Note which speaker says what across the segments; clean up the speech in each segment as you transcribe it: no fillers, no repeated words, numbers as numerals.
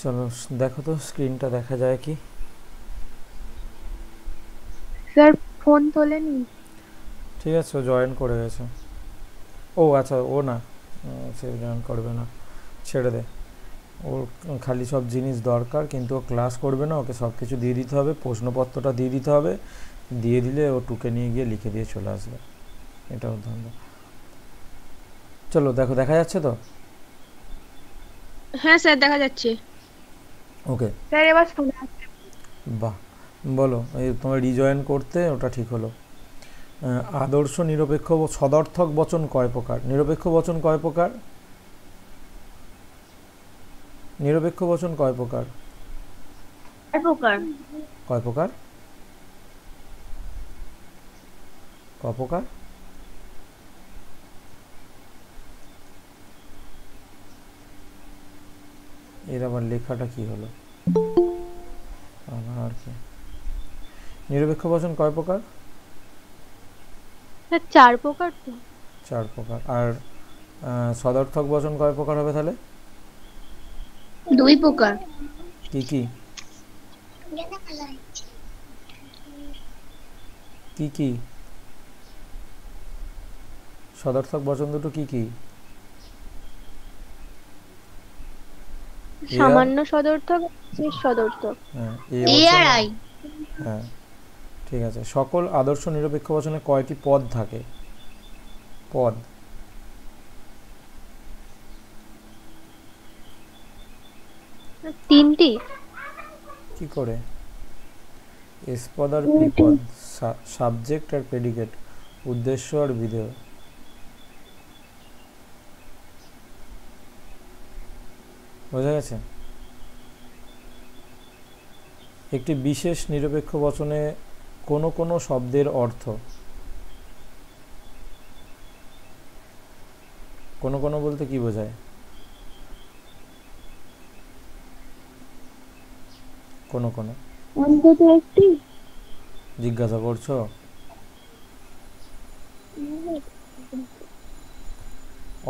Speaker 1: চলো দেখো তো স্ক্রিনটা দেখা যায় কি?
Speaker 2: স্যার ফোন তোলেনি।
Speaker 1: ঠিক আছে, ও জয়েন করে গেছে। ও আচ্ছা, ও না, সে জয়েন করবে না, ছেড়ে দে। ওর খালি সব জিনিস দরকার, কিন্তু ও ক্লাস করবে না, ওকে সব কিছু দিয়ে দিতে হবে, প্রশ্নপত্রটা দিয়ে দিতে হবে, দিয়ে দিলে ও টুকে নিয়ে গিয়ে লিখে দিয়ে চলে আসবে। এটা ওর ধান্দা। চলো দেখো, দেখা যাচ্ছে তো?
Speaker 2: হ্যাঁ স্যার দেখা যাচ্ছে।
Speaker 1: ওকে।
Speaker 2: স্যার এবার শোনা যাচ্ছে।
Speaker 1: বাহ, বলো। এই তোমার রিজয়েন করতে ওটা ঠিক হলো। আদর্শ নিরপেক্ষ সদর্থক বচন কয় প্রকার? নিরপেক্ষ বচন কয় প্রকার? নিরপেক্ষ বচন কয় প্রকার?
Speaker 2: কয় প্রকার?
Speaker 1: কয় প্রকার? ক প্রকার? এর আবার লেখাটা কি হলো? আর কি, নিরপেক্ষ বচন কয় প্রকার?
Speaker 2: স্যার 4 প্রকার তো।
Speaker 1: 4 প্রকার। আর সদর্থক বচন কয় প্রকার হবে তাহলে?
Speaker 2: 2 প্রকার।
Speaker 1: কি কি? কি কি সদর্থক বচন দুটো কি কি? এ আর,
Speaker 2: সামান্য সদর্থক, বিশেষ সদর্থক।
Speaker 1: হ্যাঁ, এ
Speaker 2: এ
Speaker 1: বচন
Speaker 2: আর
Speaker 1: আর,
Speaker 2: আই।
Speaker 1: হ্যাঁ ঠিক আছে। সকল আদর্শ নিরপেক্ষ বচনে কয়টি পদ থাকে? পদ।
Speaker 2: 3টি।
Speaker 1: কি করে? এস পদ আর পি
Speaker 2: 2টি।
Speaker 1: পদ, সাবজেক্ট আর প্রেডিকেট, উদ্দেশ্য আর বিধেয়। বোঝা গেছে? একটি বিশেষ নিরপেক্ষ বচনে কোনো কোনো শব্দের অর্থ, কোনো কোনো বলতে কি বোঝায়? কোনো কোনো
Speaker 2: অন্তত একটি।
Speaker 1: জিজ্ঞাসা করছো?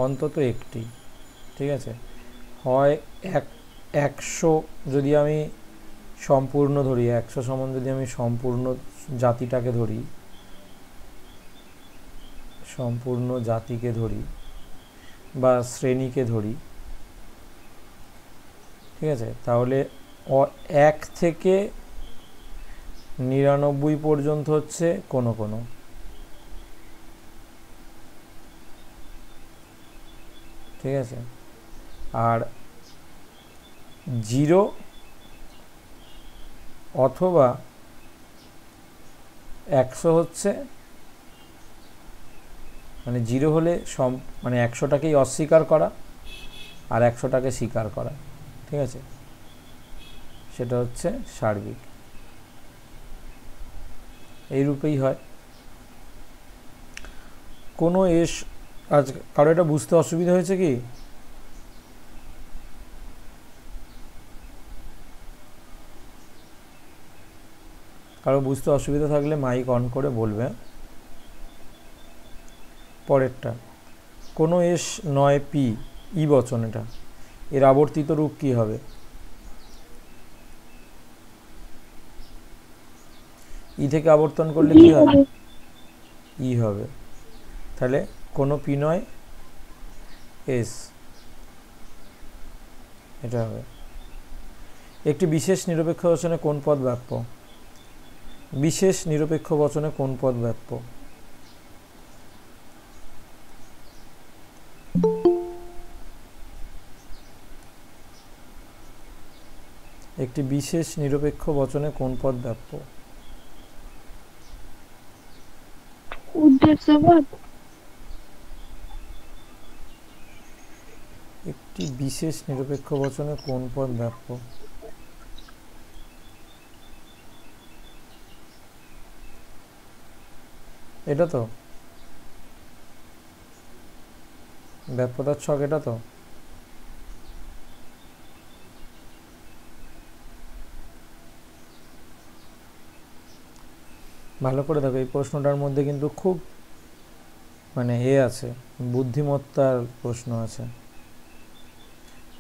Speaker 1: অন্তত একটি, ঠিক আছে। হয় এক, 100 যদি আমি সম্পূর্ণ ধরি, 100 সমান যদি আমি সম্পূর্ণ জাতিটাকে ধরি, সম্পূর্ণ জাতিকে ধরি বা শ্রেণীকে ধরি, ঠিক আছে, তাহলে 1 থেকে 99 পর্যন্ত হচ্ছে কোনো কোনো, ঠিক আছে। আর 0 অথবা 100 হচ্ছে, মানে 0 হলে মানে 100টাকেই অস্বীকার করা, আর 100টাকে স্বীকার করা, ঠিক আছে। সেটা হচ্ছে সার্বিক। এই রূপেই হয়। কোনো এস, আজ কারো এটা বুঝতে অসুবিধা হয়েছে কি? কারো বুঝতে অসুবিধা থাকলে মাইক অন করে বলবে। পরেরটা, কোনো এস নয় পি, ই বচন, এটা এর আবর্তিত রূপ কি হবে? ই থেকে আবর্তন করলে কি হয়? ই হবে। তাহলে কোনো পি নয় এস, এটা হবে। একটি বিশেষ নিরপেক্ষ বচনে কোন পদ বাক্য? বিশেষ নিরপেক্ষ বচনে কোন পদ বাক্য? একটি বিশেষ নিরপেক্ষ বচনে কোন পদ বাক্য?
Speaker 2: উদ্দেশ্যবাদ।
Speaker 1: একটি বিশেষ নিরপেক্ষ বচনে কোন পদ বাক্য? এটা তো ব্যাপ্যতার ছক, এটা তো। ভালো করে দেখো, এই প্রশ্নটার মধ্যে কিন্তু খুব মানে আছে, বুদ্ধিমত্তার প্রশ্ন আছে।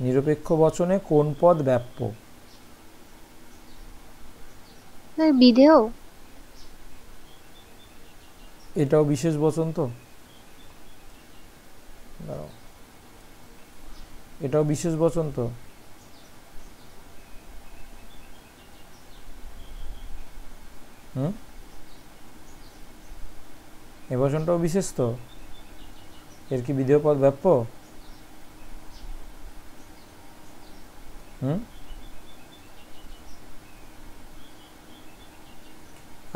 Speaker 1: নিরপেক্ষ বচনে কোন পদ ব্যাপ্য?
Speaker 2: বিধেয়।
Speaker 1: এটাও বিশেষ বচন তো, দাঁড়াও, এটাও বিশেষ বচন তো। এ বচনটাও বিশেষ তো, এর কি বিধেয় পদ ব্যাপ্য?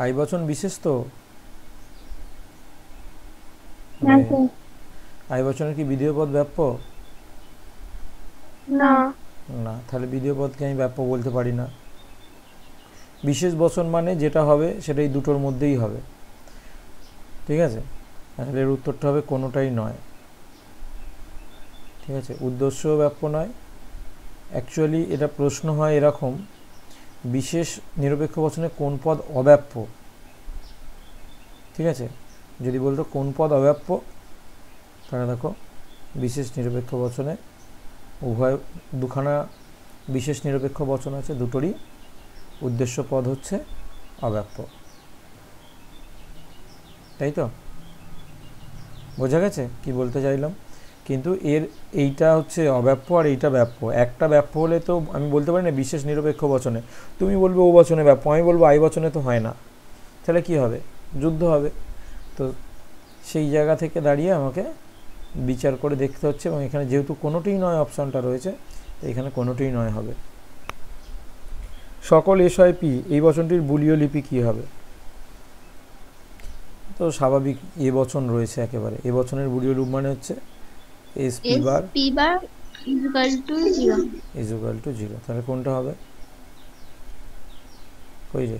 Speaker 1: আই বচন বিশেষ তো, আই বচনের কি বিধেয় পদ ব্যাপ্য?
Speaker 2: না।
Speaker 1: না, তাহলে বিধেয় পদকে আমি ব্যাপ্য বলতে পারি না। বিশেষ বচন মানে যেটা হবে সেটাই দুটোর মধ্যেই হবে, ঠিক আছে? তাহলে এর উত্তরটা হবে কোনোটাই নয়, ঠিক আছে? উদ্দেশ্যও ব্যাপ্য নয়। অ্যাকচুয়ালি এটা প্রশ্ন হয় এরকম, বিশেষ নিরপেক্ষ বচনে কোন পদ অব্যাপ্য, ঠিক আছে? যদি বলতো কোন পদ অব্যাপ্য, তাহলে দেখো বিশেষ নিরপেক্ষ বচনে উভয় দুখানা বিশেষ নিরপেক্ষ বচন আছে, দুটোরই উদ্দেশ্য পদ হচ্ছে অব্যাপ্য, তাই তো? বোঝা গেছে কি বলতে চাইলাম? কিন্তু এর এইটা হচ্ছে অব্যাপ্য আর এইটা ব্যাপ্য। একটা ব্যাপ্য হলে তো আমি বলতে পারি না বিশেষ নিরপেক্ষ বচনে, তুমি বলবে ও বচনে ব্যাপ্য, আমি বলবো আই বচনে তো হয় না, তাহলে কি হবে? যুদ্ধ হবে। তো সেই জায়গা থেকে দাঁড়িয়ে আমাকে বিচার করে দেখতে হচ্ছে, এবং এখানে যেহেতু কোনোটিই নয় অপশানটা রয়েছে, তো এখানে কোনোটিই নয় হবে। সকল এস হয় পি, এই বচনটির বুলীয় লিপি কী হবে? তো স্বাভাবিক এ বচন রয়েছে একেবারে, এ বচনের বুলীয় রূপ মানে হচ্ছে S P bar is equal to 0। তাহলে কোনটা হবে? কই যে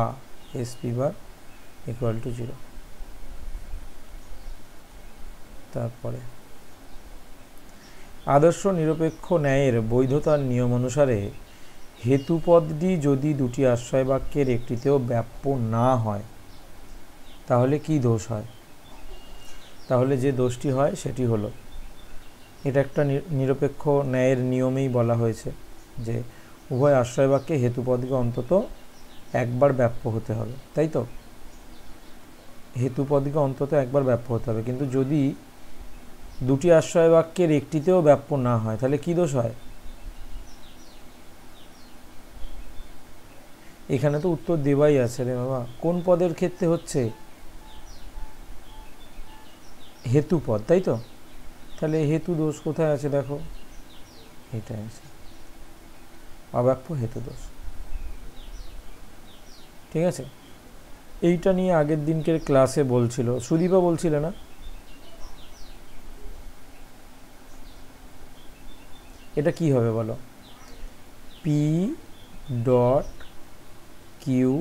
Speaker 1: আ S P bar equal to 0। তারপরে আদর্শ নিরপেক্ষ ন্যায়ের বৈধতার নিয়ম অনুসারে হেতুপদটি যদি দুটি আশ্রয় বাক্যের একটিতেও ব্যাপ্য না হয় তাহলে কি দোষ হয়? তাহলে যে দোষটি হয় সেটি হলো, এটা একটা নিরপেক্ষ ন্যায়ের নিয়মেই বলা হয়েছে যে উভয় আশ্রয় বাক্যে হেতুপদকে অন্তত একবার ব্যাপ্য হতে হবে, তাই তো? হেতুপদকে অন্তত একবার ব্যাপ্য হতে হবে, কিন্তু যদি দুটি আশ্রয় বাক্যের একটিতেও ব্যাপ্য না হয় তাহলে কি দোষ হয়? এখানে তো উত্তর দেওয়াই আছে রে বাবা। কোন পদের ক্ষেত্রে হচ্ছে? হেতুপদ, তাই তো? তাহলে হেতু দোষ কোথায় আছে দেখো, এটাই আছে, অব্যাপ্য হেতু দোষ, ঠিক আছে? এইটা নিয়ে আগের দিনকের ক্লাসে বলছিল সুদীপা, বলছিল না? এটা কি হবে বলো? পি ডট কিউ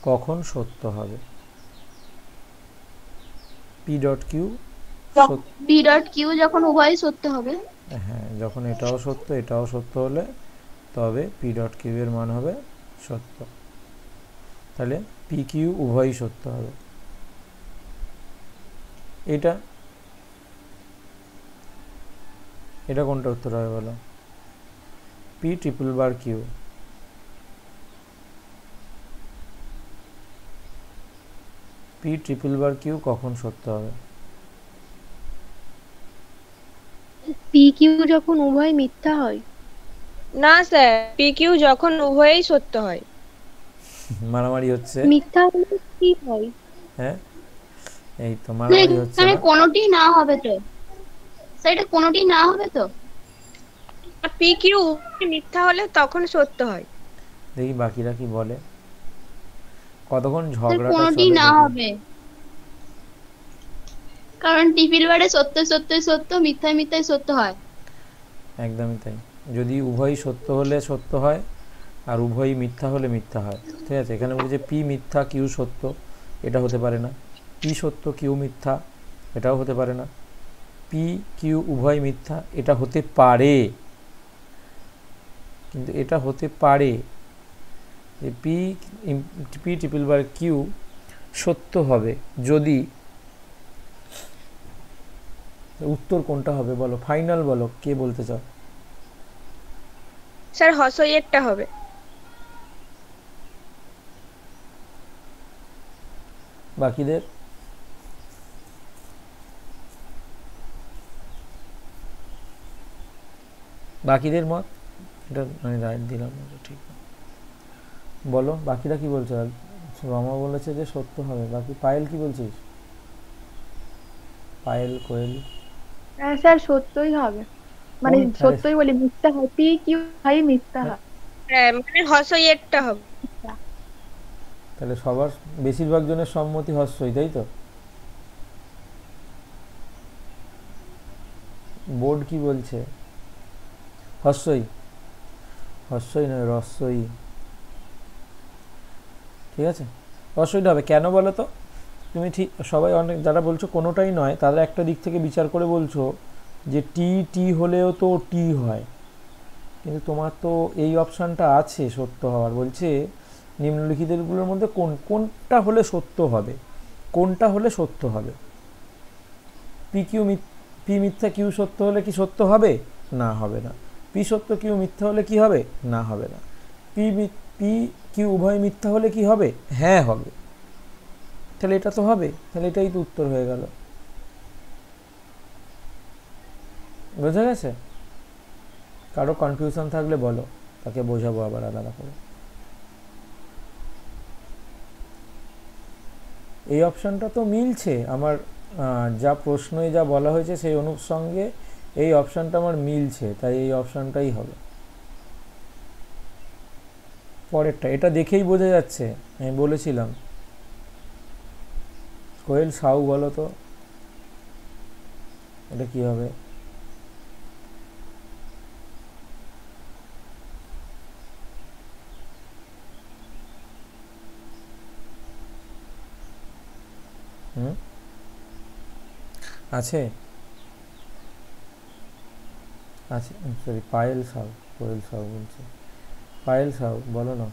Speaker 1: কখন সত্য হবে? পি ডট কিউ
Speaker 2: যখন উভয়ই সত্য হবে।
Speaker 1: হ্যাঁ, যখন এটাও সত্য এটাও সত্য হলে তবে পি ডট কিউ এর মান হবে সত্য। তাহলে পি কিউ উভয়ই সত্য হবে। এটা এটা কোনটা উত্তর হবে বলো? P triple bar Q, P triple bar Q কখন সত্য হবে?
Speaker 2: পি কিউ যখন উভয় মিথ্যা হয়।
Speaker 3: না স্যার, পি কিউ যখন উভয়ই সত্য হয়।
Speaker 1: মারামারি হচ্ছে।
Speaker 2: মিথ্যা হলে কি হয়?
Speaker 1: হ্যাঁ, এই তো মারামারি হচ্ছে না।
Speaker 2: কোনোটি না হবে তো, সেটা কোনোটি না হবে তো।
Speaker 3: পি কিউ মিথ্যা হলে তখন সত্য হয়।
Speaker 1: দেখি বাকিরা কি বলে, কতক্ষণ ঝগড়াটা
Speaker 2: কোনোটি
Speaker 1: চলে
Speaker 2: না
Speaker 1: দেখি।
Speaker 2: হবে, কারণ ট্রিপল বারে সত্য সত্য সত্য, মিথ্যায় মিথ্যায় সত্য হয়।
Speaker 1: একদমই তাই। যদি উভয়ই সত্য হলে সত্য হয় আর উভয়ই মিথ্যা হলে মিথ্যা হয়, ঠিক আছে? এখানে বলেছে পি মিথ্যা কিউ সত্য, এটা হতে পারে না। পি সত্য কিউ মিথ্যা, এটাও হতে পারে না। পি কিউ উভয় মিথ্যা, এটা হতে পারে, কিন্তু এটা হতে পারে যে P P triple bar Q সত্য হবে যদি উত্তর কোনটা হবে বলো, ফাইনাল বলো, কে বলতে চাও?
Speaker 3: স্যার হসইয়েরটা হবে।
Speaker 1: বাকিদের? বাকিদের মত? এটা আমি রাইট দিলাম না, এটা ঠিক না। বলো বাকিরা কি বলছে? আর রমা বলেছে যে সত্য হবে, বাকি পায়েল কি বলছিস? পায়েল, কোয়েল?
Speaker 4: হ্যাঁ স্যার সত্যই হবে, মানে
Speaker 1: কোন আরে,
Speaker 4: সত্যই বলি, মিথ্যা হয়, পি কিউ ভাই মিথ্যা হয়।
Speaker 3: হ্যাঁ মানে হসইয়েরটা হবে।
Speaker 1: তাহলে সবার বেশিরভাগ জনের সম্মতি হস্যই, তাই তো? বোর্ড কি বলছে? হস্যই? হস্যই নয়, রস্যই। ঠিক আছে, রস্যইটা হবে। কেন বলো তো? তুমি ঠিক, সবাই অনেক যারা বলছো কোনোটাই নয়, তারা একটা দিক থেকে বিচার করে বলছো যে টি টি হলেও তো টি হয়, কিন্তু তোমার তো এই অপশানটা আছে সত্য হওয়ার। বলছে নিম্নলিখিতগুলোর মধ্যে কোনটা হলে সত্য হবে, কোনটা হলে সত্য হবে। পি কিউ পি মিথ্যা কিউ সত্য হলে কি সত্য হবে? না, হবে না। পি সত্য কিউ মিথ্যা হলে কি হবে? না, হবে না। পি কিউ উভয় মিথ্যা হলে কি হবে? হ্যাঁ, হবে। তাহলে এটা তো হবে, তাহলে এটাই তো উত্তর হয়ে গেল। বোঝা গেছে? কারো কনফিউশন থাকলে বলো, তাকে বোঝাবো আবার আলাদা করে। এই অপশানটা তো মিলছে আমার, যা প্রশ্নে যা বলা হয়েছে সেই অনুসঙ্গে এই অপশানটা আমার মিলছে, তাই এই অপশানটাই হবে। পরেরটা এটা দেখেই বোঝা যাচ্ছে, আমি বলেছিলাম। কোয়েল সাউ বলো তো, এটা কি হবে? হুম, আছে আছে, সরি, পায়েল সাউ, কোয়েল সাউ বলছে। পায়েল সাউ বলো না।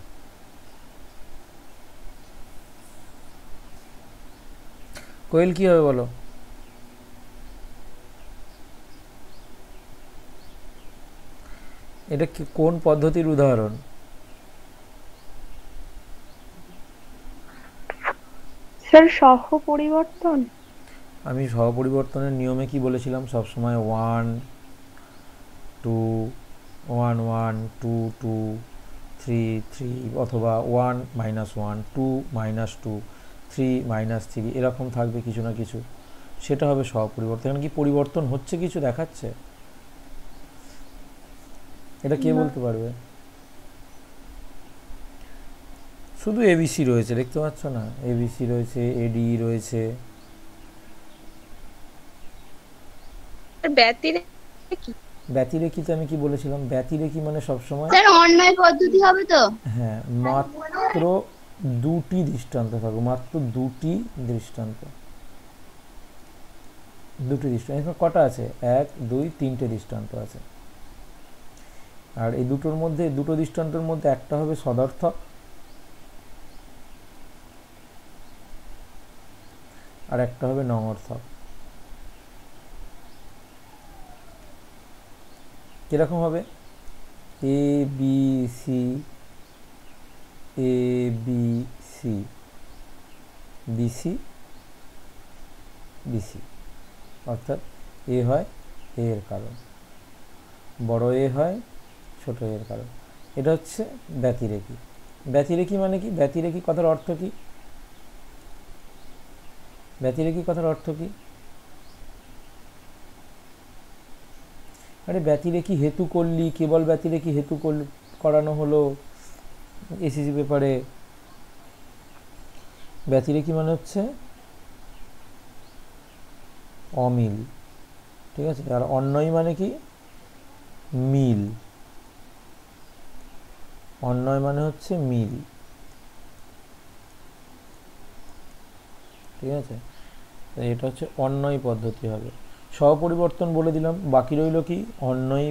Speaker 1: কোয়েল কি হবে বলো? এটা কি কোন পদ্ধতির উদাহরণ?
Speaker 4: স্যার সহ পরিবর্তন।
Speaker 1: আমি সহপরিবর্তনের নিয়মে কি বলেছিলাম? সবসময় 1 2 1 1 2 2 3 3, অথবা 1 -1 2 -2 3 -3, এরকম থাকবে কিছু না কিছু, সেটা হবে সহপরিবর্তন। এখানে কি পরিবর্তন হচ্ছে, কিছু দেখাচ্ছে? এটা কে
Speaker 4: না
Speaker 1: বলতে পারবে? শুধু এবিসি রয়েছে, দেখতে পাচ্ছ না? এবিসি রয়েছে, এডি রয়েছে।
Speaker 3: ব্যতিরেকি।
Speaker 1: ব্যতিরেকিতে আমি কি বলেছিলাম? ব্যতিরেকি মানে সবসময়,
Speaker 2: স্যার অন্যায় পদ্ধতি হবে তো?
Speaker 1: হ্যাঁ, মাত্র দুটি দৃষ্টান্ত থাকবে, মাত্র দুটি দৃষ্টান্ত। দুটি দৃষ্টান্ত, এখানে কটা আছে? 1 2 3টে দৃষ্টান্ত আছে। আর এই দুটোর মধ্যে, দুটো দৃষ্টান্তের মধ্যে একটা হবে সদর্থক, আর একটা হবে নঙর্থক। কিরকম হবে? A B C, A B C, BC BC, অর্থাৎ এ হয় এ এর কারণ, বড় এ হয় ছোট এর কারণ। এটা হচ্ছে ব্যতিরেকি। ব্যতিরেকি মানে কি? ব্যতিরেকি কথার অর্থ কি? ব্যতিরেকি কথার অর্থ কি? আরে ব্যতিরেকি হেতু করলি, কেবল ব্যতিরেকি হেতু করানো হলো এসএসসি পেপারে। ব্যতিরেকি মানে হচ্ছে অমিল, ঠিক আছে? আর অন্যয় মানে কি? মিল। অন্যয় মানে হচ্ছে মিল, ঠিক আছে? এটা হচ্ছে অন্যয় পদ্ধতি হবে। সহপরিবর্তন বলে দিলাম, বাকি রইল কি? অন্যয়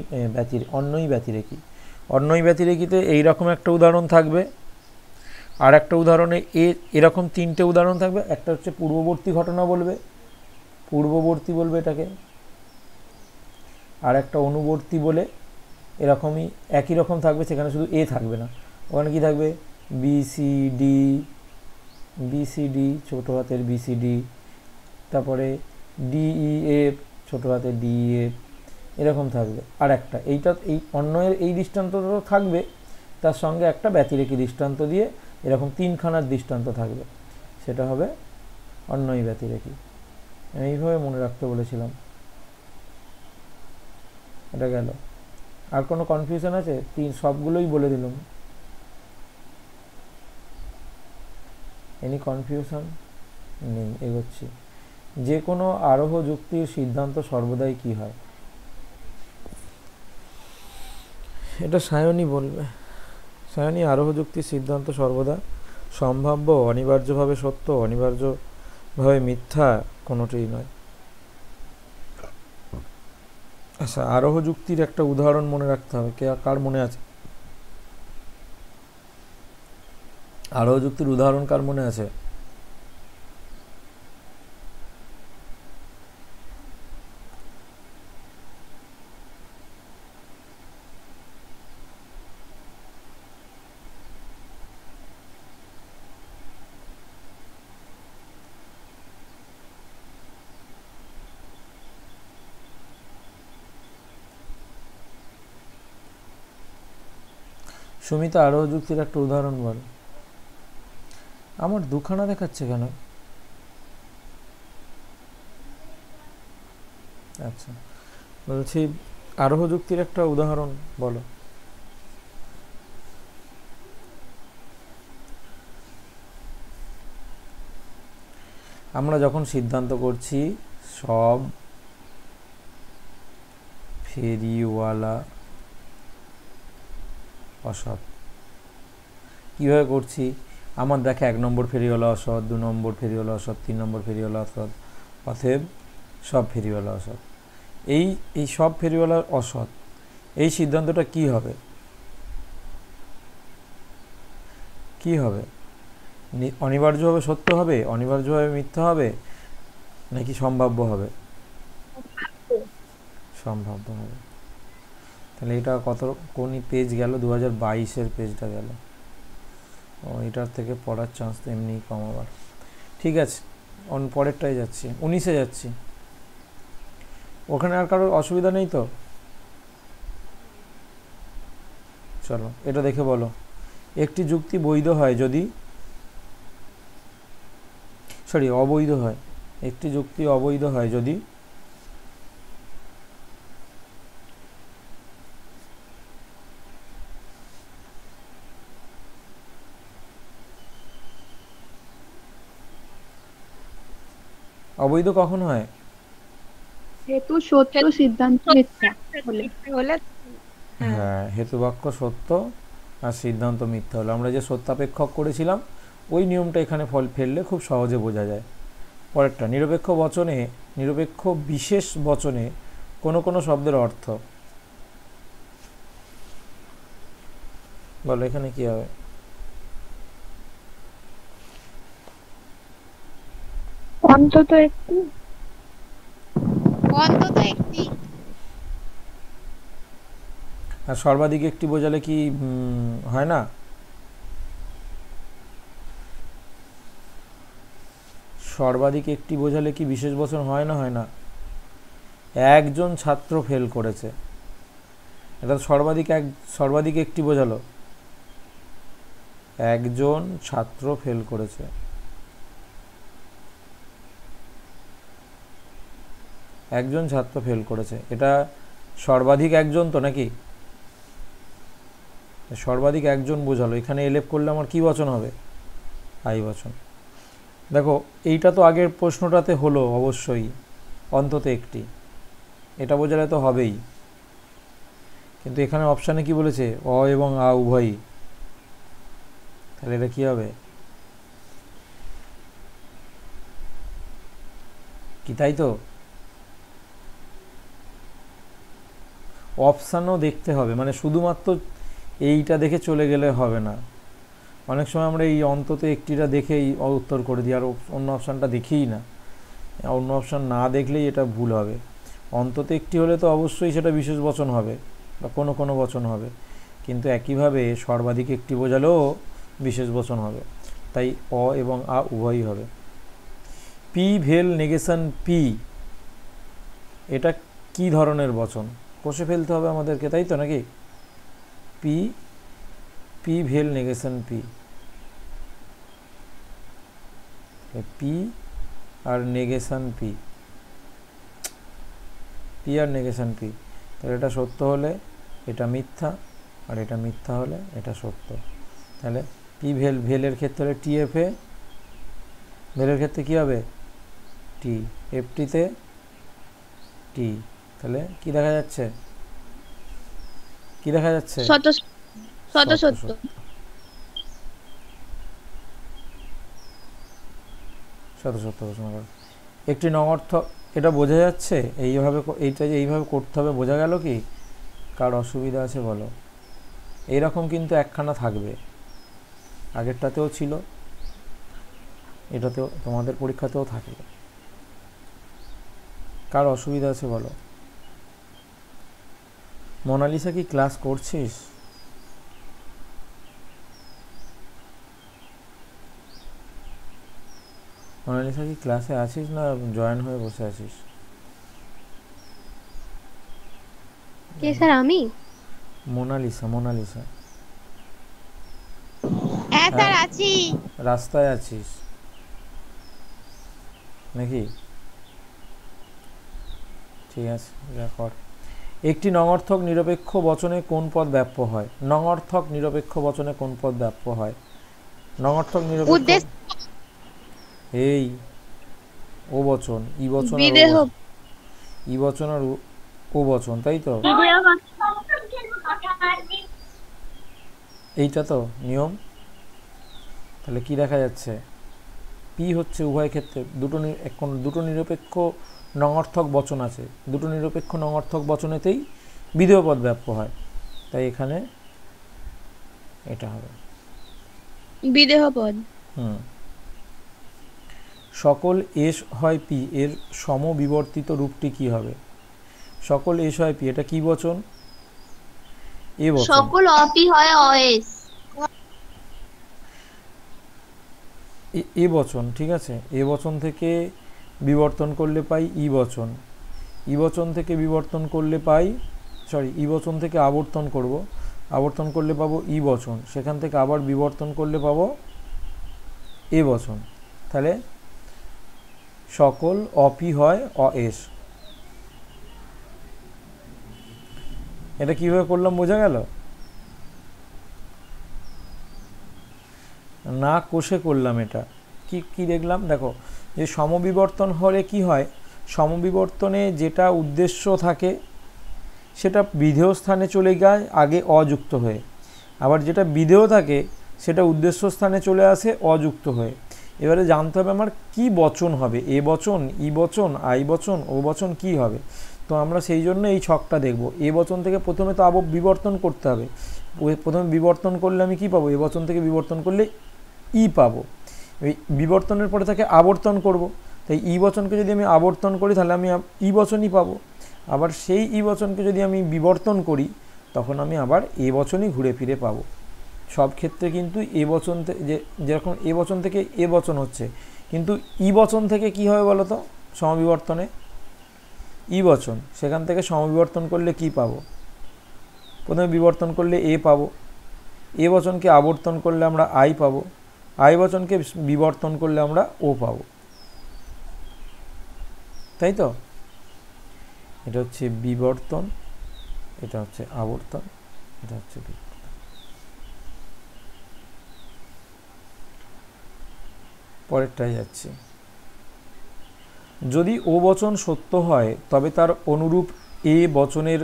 Speaker 1: অন্যয় ব্যতিরেকি। অন্যয় ব্যতিরেকিতে এইরকম একটা উদাহরণ থাকবে, আর একটা উদাহরণে এরকম 3টে উদাহরণ থাকবে। একটা হচ্ছে পূর্ববর্তী ঘটনা বলবে, পূর্ববর্তী বলবে এটাকে, আর একটা অনুবর্তী বলে এরকমই একই রকম থাকবে, সেখানে শুধু এ থাকবে না, ওখানে কি থাকবে বিসিডি ছোটো হাতের বিসিডি, তারপরে ডিইএফ ছোটো হাতের ডিইএফ, এরকম থাকবে। আর একটা এইটা এই অন্যয়ের এই দৃষ্টান্তটা থাকবে, তার সঙ্গে একটা ব্যতিরেকী দৃষ্টান্ত দিয়ে এরকম 3খানার দৃষ্টান্ত থাকবে, সেটা হবে অন্যয় ব্যতিরেকী। এইভাবে মনে রাখতে বলেছিলাম। এটা গেল। আর কোনো কনফিউশন আছে? সবগুলোই বলে দিলাম। এনি কনফিউশন নেই, এগোচ্ছি। যে কোনো আরোহ যুক্তির সিদ্ধান্ত সর্বদাই কি হয়? এটা সায়নী বলবে। সায়নী, আরোহ যুক্তির সিদ্ধান্ত সর্বদা সম্ভাব্য, অনিবার্যভাবে সত্য, অনিবার্যভাবে মিথ্যা কোনোটাই নয়। আচ্ছা, আরোহ যুক্তির একটা উদাহরণ মনে রাখতে হবে। কার মনে আছে? আরোহ যুক্তির উদাহরণ কার মনে আছে? সুমিতা, আরোহ যুক্তির একটা উদাহরণ বল। আমার দুখানা দেখাচ্ছে কেন? আচ্ছা, বলছি আরোহ যুক্তির একটা উদাহরণ বলো। আমরা যখন সিদ্ধান্ত করছি সব ফেরিওয়ালা অসৎ, কীভাবে করছি? আমার দেখে 1 নম্বর ফেরিওয়ালা অসৎ, 2 নম্বর ফেরিওয়ালা অসৎ, 3 নম্বর ফেরিওয়ালা অসৎ, অতএব সব ফেরিওয়ালা অসৎ। এই সব ফেরিওয়ালা অসৎ, এই সিদ্ধান্তটা কি হবে? কি হবে? অনিবার্যভাবে সত্য হবে, অনিবার্যভাবে মিথ্যা হবে, নাকি সম্ভাব্য হবে? সম্ভাব্য হবে। তাহলে এটা কোন পেজ গেল? 2022-এর পেজটা গেল। ও, এটার থেকে পড়ার চান্স তো এমনিই কম আবার। ঠিক আছে, পরেরটাই যাচ্ছি, 19-এ যাচ্ছি। ওখানে আর কারোর অসুবিধা নেই তো? চলো এটা দেখে বলো। একটি যুক্তি বৈধ হয় যদি, অবৈধ হয়। একটি যুক্তি অবৈধ হয় যদি অবৈধ কখন হয়?
Speaker 4: হেতু সত্য, সিদ্ধান্ত মিথ্যা হলে।
Speaker 3: হলে
Speaker 1: হ্যাঁ, হেতুবাক্য সত্য আর সিদ্ধান্ত মিথ্যা হলো। আমরা যে সত্যাপেক্ষক করেছিলাম ওই নিয়মটা এখানে ফেললে খুব সহজে বোঝা যায়। পরেরটা, নিরপেক্ষ বিশেষ বচনে কোনো কোনো শব্দের অর্থ বলো। এখানে কি হবে?
Speaker 4: অন্তত একটি।
Speaker 1: আর সর্বাধিক একটি বোঝালে কি হয় না? সর্বাধিক একটি বোঝালে কি বিশেষ বচন হয় না? হয় না। একজন ছাত্র ফেল করেছে, এটা সর্বাধিক একটি বোঝালো। একজন ছাত্র ফেল করেছে, একজন ছাত্র ফেল করেছে, এটা সর্বাধিক একজন তো নাকি? সর্বাধিক একজন বোঝালো, এখানে এলেপ করলে আমার কি বচন হবে? আই বচন। দেখো, এইটা তো আগের প্রশ্নটাতে হলো অবশ্যই, অন্তত একটি, এটা বোঝালে তো হবেই। কিন্তু এখানে অপশানে কি বলেছে? অ এবং আ উভয়ই। তাহলে এটা কি হবে? কি তাই তো? অপশানও দেখতে হবে, মানে শুধুমাত্র এইটা দেখে চলে গেলে হবে না। অনেক সময় আমরা এই অন্তত একটিটা দেখেই উত্তর করে দিই, আর অন্য অপশানটা দেখেই না। অন্য অপশান না দেখলেই এটা ভুল হবে। অন্তত একটি হলে তো অবশ্যই সেটা বিশেষ বচন হবে বা কোনো কোনো বচন হবে, কিন্তু একইভাবে সর্বাধিক একটি বোঝালেও বিশেষ বচন হবে, তাই অ এবং আ উভয়ই হবে। পি ভেল নেগেশন পি, এটা কি ধরনের বচন? কষে ফেলতে হবে আমাদেরকে, তাই তো নাকি? পি পি ভেল নেগেশন পি, পি আর নেগেশন পি, পি আর নেগেশন পি, তাহলে এটা সত্য হলে এটা মিথ্যা, আর এটা মিথ্যা হলে এটা সত্য। তাহলে পি ভেল, ভেলের ক্ষেত্রে হলে টিএফএ, ভেলের ক্ষেত্রে কী হবে? টি, এফটিতে টি, তাহলে কি দেখা যাচ্ছে? কি দেখা যাচ্ছে?
Speaker 3: শত শত সত্য।
Speaker 1: শত সত্য ঘোষণা করা। একটি নঙর্থক, এটা বোঝা যাচ্ছে? এইভাবে এইটা যে এইভাবে করতে হবে, বোঝা গেল কি? কার অসুবিধা আছে বলো? এইরকম কিন্তু একখানা থাকবে, আগেরটাতেও ছিল, এটাতেও, তোমাদের পরীক্ষাতেও থাকবে। কার অসুবিধা আছে বলো? মোনালিসা কি ক্লাস করছিস? মোনালিসা কি ক্লাসে আছিস না জয়েন হয়ে বসে আছিস?
Speaker 2: কে স্যার? আমি?
Speaker 1: মোনালিসা, মোনালিসা।
Speaker 3: হ্যাঁ স্যার
Speaker 1: হ্যাঁ,
Speaker 3: আছি।
Speaker 1: রাস্তায় আছিস নাকি? ঠিক আছে, যা কর। একটি নঙর্থক নিরপেক্ষ বচনে কোন পদ ব্যাপ্য হয়? নঙর্থক নিরপেক্ষ বচনে কোন পদ ব্যাপ্য হয়? নঙর্থক নিরপেক্ষ,
Speaker 3: উদ্দেশ্য
Speaker 1: এই ও বচন, ই বচন আর ও
Speaker 3: বিদেহ
Speaker 1: বচন, ই বচন আর ও বচন, তাই তো? এইটা তো নিয়ম। তাহলে কি দেখা যাচ্ছে? পি হচ্ছে উভয় ক্ষেত্রে দুটো নিরপেক্ষ নঙর্থক বচন আছে, দুটো নিরপেক্ষ নঙর্থক বচনেতেই বিধেয় পদ ব্যাপ্য হয়, তাই এখানে এটা হবে
Speaker 3: বিদেহ পদ।
Speaker 1: সকল এস হয় পি এর সমবিবর্তিত রূপটি কি হবে? সকল এস হয় পি, এটা কি বচন? এ বচন।
Speaker 2: সকল অপি হয় অএস।
Speaker 1: এ বচন, ঠিক আছে। এ বচন থেকে বিবর্তন করলে পাই ই বচন, ই বচন থেকে বিবর্তন করলে পাই, সরি, ই বচন থেকে আবর্তন করব, আবর্তন করলে পাবো ই বচন, সেখান থেকে আবার বিবর্তন করলে পাবো এ বচন। তাহলে সকল অপি হয় অএস। এটা কিভাবে করলাম বোঝা গেল? না কষে করলাম। এটা কি কি দেখলাম দেখো, যে সমবিবর্তন হলে কি হয়, সমবিবর্তনে যেটা উদ্দেশ্য থাকে সেটা বিধেয় স্থানে চলে যায় আগে অযুক্ত হয়ে, আবার যেটা বিধেয় থাকে সেটা উদ্দেশ্য স্থানে চলে আসে অযুক্ত হয়ে। এবারে জানতে হবে আমার কি বচন হবে, এ বচন, ই বচন, আই বচন, ও বচন কি হবে। তো আমরা সেই জন্য এই ছকটা দেখব। এ বচন থেকে প্রথমে তো বিবর্তন করতে হবে, প্রথমে বিবর্তন করলে আমি কি পাবো? এ বচন থেকে বিবর্তন করলে ই পাবো, এই বিবর্তনের পরে তাকে আবর্তন করব, তাই ই বচনকে যদি আমি আবর্তন করি তাহলে আমি ই বচনই পাবো, আবার সেই ই বচনকে যদি আমি বিবর্তন করি তখন আমি আবার এ বচনই ঘুরে ফিরে পাবো। সব ক্ষেত্রে কিন্তু এ বচন যেরকম এ বচন থেকে এ বচন হচ্ছে, কিন্তু ই বচন থেকে কি হবে বলো তো? সমবিবর্তনে ই বচন, সেখান থেকে সমবিবর্তন করলে কি পাবো? প্রথমে বিবর্তন করলে এ পাবো, এ বচনকে আবর্তন করলে আমরা আই পাবো, আই বচনকে বিবর্তন করলে আমরা ও পাবো, তাই তো? এটা হচ্ছে বিবর্তন, এটা হচ্ছে আবর্তন, এটা হচ্ছে বিবর্তন। পরেরটাই যাচ্ছি। যদি ও বচন সত্য হয় তবে তার অনুরূপ এ বচনের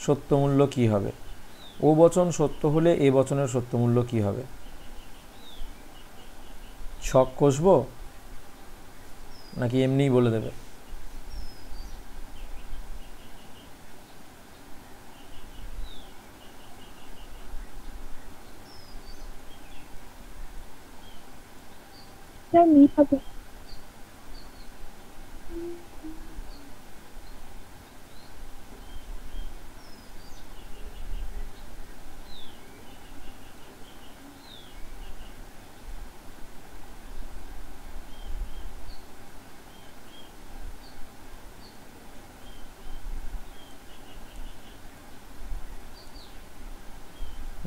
Speaker 1: সত্যমূল্য কি হবে? ও বচন সত্য হলে এ বচনের সত্যমূল্য কি হবে? ছক কষবো নাকি এমনিই বলে দেবে?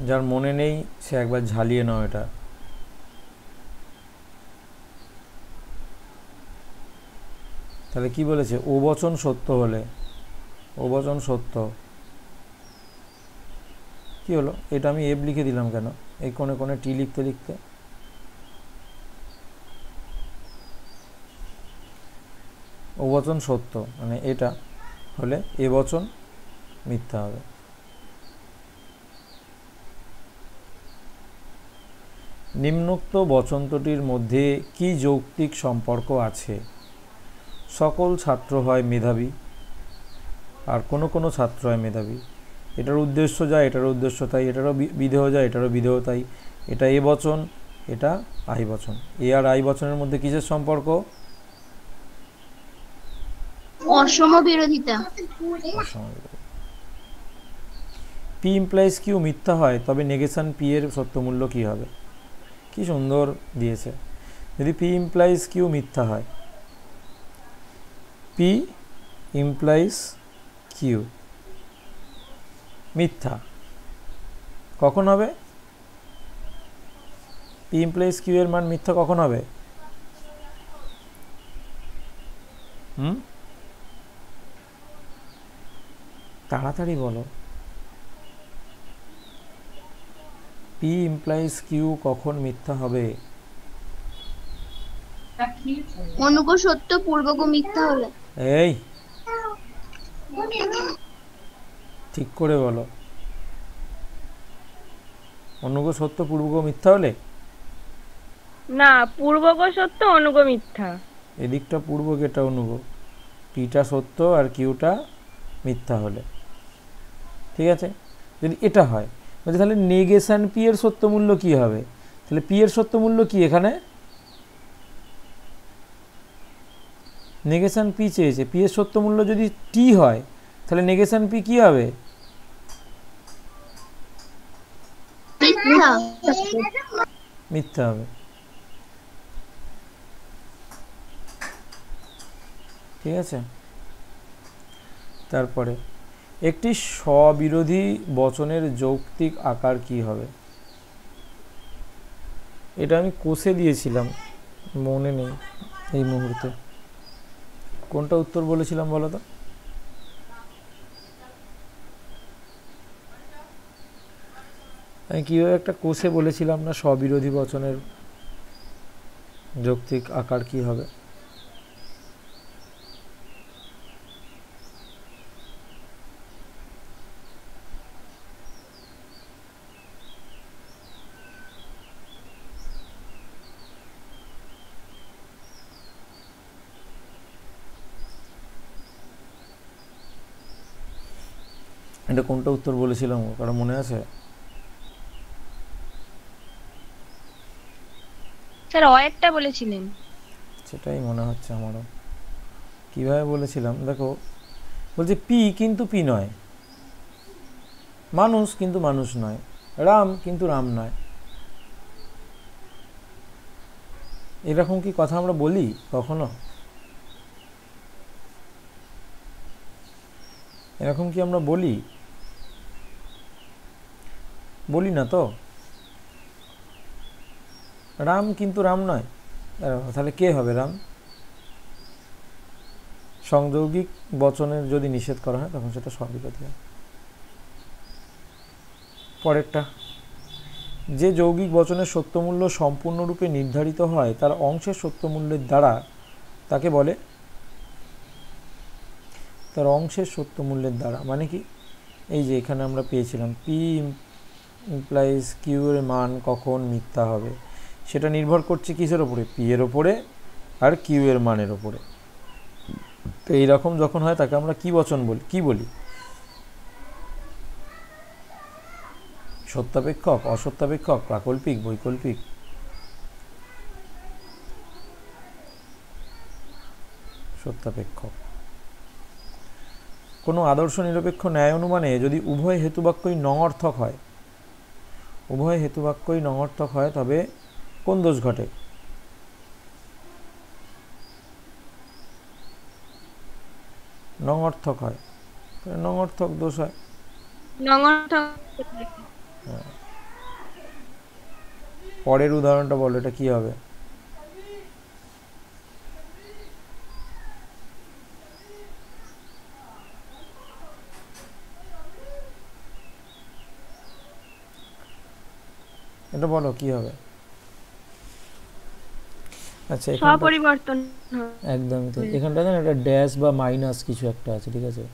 Speaker 1: যার মনে নেই সে একবার ঝালিয়ে নাও এটা। তাহলে কি বলেছে? ও বচন সত্য হলে, ও বচন সত্য কি হলো? এটা আমি এফ লিখে দিলাম কেন? এই কোণে কোণে টি লিখতে লিখতে ও বচন সত্য মানে এটা হলে এ বচন মিথ্যা হবে। নিম্নোক্ত বচনটির মধ্যে কি যৌক্তিক সম্পর্ক আছে? সকল ছাত্র হয় মেধাবী আর কোনো কোনো ছাত্র হয় মেধাবী। এটার উদ্দেশ্য যা এটার উদ্দেশ্য তাই, এটারও বিধেয় যা এটারও বিধেয় তাই। এটা এ বচন, এটা আই বচন। এ আর আই বচনের মধ্যে কিসের সম্পর্ক?
Speaker 2: অসম বিরোধিতা।
Speaker 1: পি ইমপ্লাইজ কিউ মিথ্যা হয় তবে নেগেশন পি এর সত্যমূল্য কি হবে? কি সুন্দর দিয়েছে। যদি পি ইমপ্লাইজ কিউ মিথ্যা হয়, পি ইমপ্লাইজ কিউ মিথ্যা কখন হবে? পি ইমপ্লাইজ কিউ এর মান মিথ্যা কখন হবে? তাড়াতাড়ি বলো। পি ইমপ্লাইজ কিউ কখন মিথ্যা হবে?
Speaker 2: অনুগ সত্য পূর্বক মিথ্যা হলে।
Speaker 1: এই ঠিক করে বলো। অনুগ সত্য পূর্বক মিথ্যা হলে?
Speaker 3: না, পূর্বক সত্য অনুগ মিথ্যা।
Speaker 1: এদিকটা পূর্বক এটা অনুগ, পিটা সত্য আর কিউটা মিথ্যা হলে। ঠিক আছে? যদি এটা হয় বলছে তাহলে নেগেশন পি এর সত্যমূল্য কি হবে? তাহলে পি এর সত্যমূল্য কি? এখানে নেগেশন পি চেয়েছে, পি এর সত্যমূল্য যদি টি হয় তাহলে নেগেশন পি কি হবে? মিথ্যা হবে। ঠিক আছে? তারপরে একটি স্ববিরোধী বচনের যৌক্তিক আকার কি হবে? এটা আমি কোষে দিয়েছিলাম, মনে নেই এই মুহূর্তে। কোনটা উত্তর বলেছিলাম বলো তো? আমি কীভাবে একটা কোষে বলেছিলাম না স্ববিরোধী বচনের যৌক্তিক আকার কি হবে? এটা কোনটা উত্তর বলেছিলাম কারো মনে আছে?
Speaker 3: স্যার একটা বলেছিলেন।
Speaker 1: সেটাই মনে হচ্ছে আমারও। কিভাবে বলেছিলাম দেখো, বলছে পি কিন্তু পি নয়, মানুষ কিন্তু মানুষ নয়, রাম কিন্তু রাম নয়। এরকম কি কথা আমরা বলি কখনো? এরকম কি আমরা বলি? বলি না তো। রাম কিন্তু রাম নয়, তাহলে কে হবে রাম? সংযৌগিক বচনের যদি নিষেধ করা হয় তখন সেটা স্ববিরোধী হয়। পরেরটা, যে যৌগিক বচনের সত্যমূল্য সম্পূর্ণরূপে নির্ধারিত হয় তার অংশের সত্যমূল্যের দ্বারা তাকে বলে, তার অংশের সত্যমূল্যের দ্বারা মানে কি? এই যে এখানে আমরা পেয়েছিলাম পি ইমপ্লাইজ কিউ এর মান কখন মিথ্যা হবে, সেটা নির্ভর করছে কিসের ওপরে? পি এর ওপরে আর কিউ এর মানের ওপরে। তো এইরকম যখন হয় তাকে আমরা কি বচন বলি? কি বলি? সত্যাপেক্ষক, অসত্যাপেক্ষক, প্রাকল্পিক, বৈকল্পিক? সত্যাপেক্ষক। কোনো আদর্শ নিরপেক্ষ ন্যায় অনুমানে যদি উভয় হেতুবাক্যই নঙর্থক হয়, উভয় হেতুবাক্যই নঙর্থক হয় তবে কোন দোষ ঘটে? নঙর্থক হয়, নঙর্থক দোষ হয়।
Speaker 3: নঙর্থক।
Speaker 1: পরের উদাহরণটা বলো, এটা কি হবে? এটা বলো কি হবে? আচ্ছা এখানটা
Speaker 3: স্বপরিবর্তন হয়।
Speaker 1: একদমই তাই, এখানটা না একটা ড্যাশ বা মাইনাস কিছু একটা আছে, ঠিক আছে?